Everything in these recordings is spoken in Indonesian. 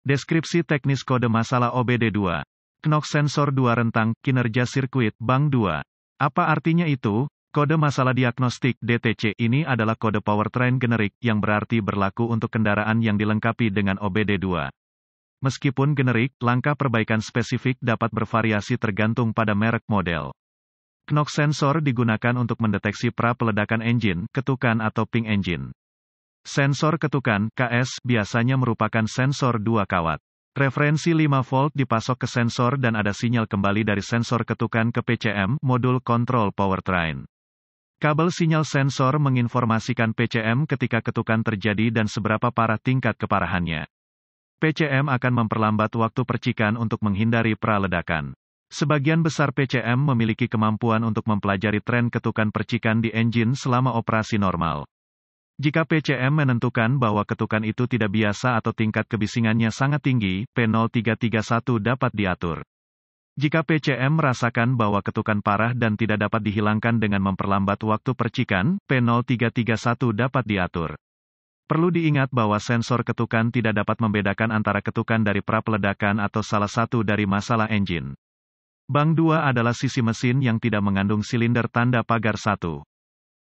Deskripsi teknis kode masalah OBD2. Knox sensor 2 rentang, kinerja sirkuit, bank 2. Apa artinya itu? Kode masalah diagnostik DTC ini adalah kode powertrain generik yang berarti berlaku untuk kendaraan yang dilengkapi dengan OBD2. Meskipun generik, langkah perbaikan spesifik dapat bervariasi tergantung pada merek model. Knox sensor digunakan untuk mendeteksi pra-peledakan engine, ketukan atau ping engine. Sensor ketukan, KS, biasanya merupakan sensor 2 kawat. Referensi 5 volt dipasok ke sensor dan ada sinyal kembali dari sensor ketukan ke PCM, modul kontrol powertrain. Kabel sinyal sensor menginformasikan PCM ketika ketukan terjadi dan seberapa parah tingkat keparahannya. PCM akan memperlambat waktu percikan untuk menghindari pra-ledakan. Sebagian besar PCM memiliki kemampuan untuk mempelajari tren ketukan percikan di engine selama operasi normal. Jika PCM menentukan bahwa ketukan itu tidak biasa atau tingkat kebisingannya sangat tinggi, P0331 dapat diatur. Jika PCM merasakan bahwa ketukan parah dan tidak dapat dihilangkan dengan memperlambat waktu percikan, P0331 dapat diatur. Perlu diingat bahwa sensor ketukan tidak dapat membedakan antara ketukan dari pra-peledakan atau salah satu dari masalah engine. Bank 2 adalah sisi mesin yang tidak mengandung silinder tanda pagar 1.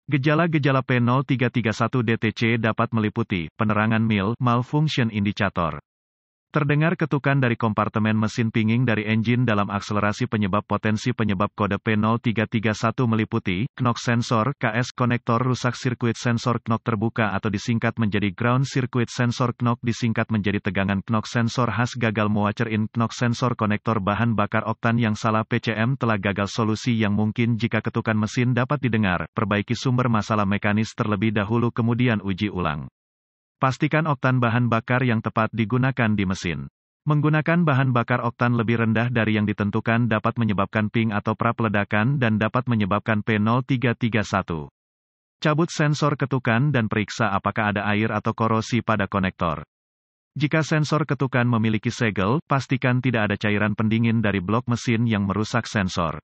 Gejala-gejala P0331 DTC dapat meliputi penerangan mil, malfunction indicator. Terdengar ketukan dari kompartemen mesin pinging dari engine dalam akselerasi penyebab potensi penyebab kode P0331 meliputi knock sensor, KS konektor rusak sirkuit sensor knock terbuka atau disingkat menjadi ground circuit sensor knock disingkat menjadi tegangan knock sensor khas gagal muacer in knock sensor konektor bahan bakar oktan yang salah PCM telah gagal solusi yang mungkin jika ketukan mesin dapat didengar, perbaiki sumber masalah mekanis terlebih dahulu kemudian uji ulang. Pastikan oktan bahan bakar yang tepat digunakan di mesin. Menggunakan bahan bakar oktan lebih rendah dari yang ditentukan dapat menyebabkan ping atau pra-peledakan dan dapat menyebabkan P0331. Cabut sensor ketukan dan periksa apakah ada air atau korosi pada konektor. Jika sensor ketukan memiliki segel, pastikan tidak ada cairan pendingin dari blok mesin yang merusak sensor.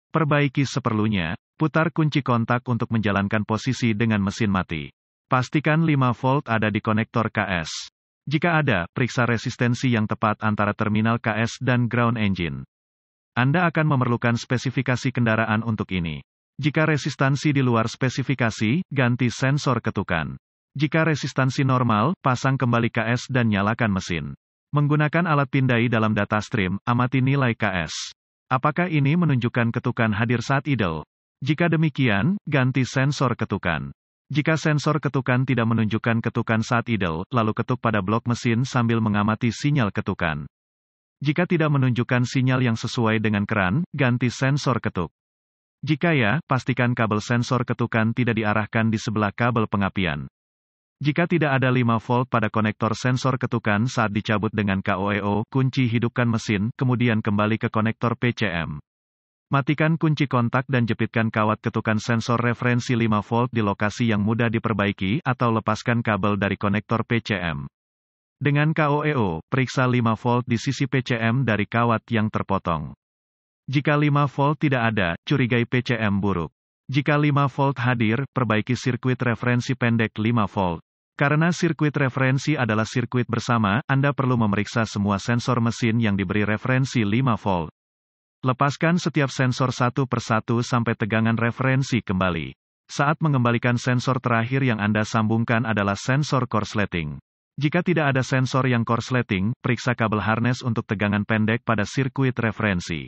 Perbaiki seperlunya, putar kunci kontak untuk menjalankan posisi dengan mesin mati. Pastikan 5 volt ada di konektor KS. Jika ada, periksa resistensi yang tepat antara terminal KS dan ground engine. Anda akan memerlukan spesifikasi kendaraan untuk ini. Jika resistansi di luar spesifikasi, ganti sensor ketukan. Jika resistansi normal, pasang kembali KS dan nyalakan mesin. Menggunakan alat pindai dalam data stream, amati nilai KS. Apakah ini menunjukkan ketukan hadir saat idle? Jika demikian, ganti sensor ketukan. Jika sensor ketukan tidak menunjukkan ketukan saat idle, lalu ketuk pada blok mesin sambil mengamati sinyal ketukan. Jika tidak menunjukkan sinyal yang sesuai dengan keran, ganti sensor ketuk. Jika ya, pastikan kabel sensor ketukan tidak diarahkan di sebelah kabel pengapian. Jika tidak ada 5 volt pada konektor sensor ketukan saat dicabut dengan KOEO, kunci hidupkan mesin, kemudian kembali ke konektor PCM. Matikan kunci kontak dan jepitkan kawat ketukan sensor referensi 5 volt di lokasi yang mudah diperbaiki atau lepaskan kabel dari konektor PCM. Dengan KOEO, periksa 5 volt di sisi PCM dari kawat yang terpotong. Jika 5 volt tidak ada, curigai PCM buruk. Jika 5 volt hadir, perbaiki sirkuit referensi pendek 5 volt. Karena sirkuit referensi adalah sirkuit bersama, Anda perlu memeriksa semua sensor mesin yang diberi referensi 5 volt. Lepaskan setiap sensor satu persatu sampai tegangan referensi kembali. Saat mengembalikan sensor terakhir yang Anda sambungkan adalah sensor korsleting. Jika tidak ada sensor yang korsleting, periksa kabel harness untuk tegangan pendek pada sirkuit referensi.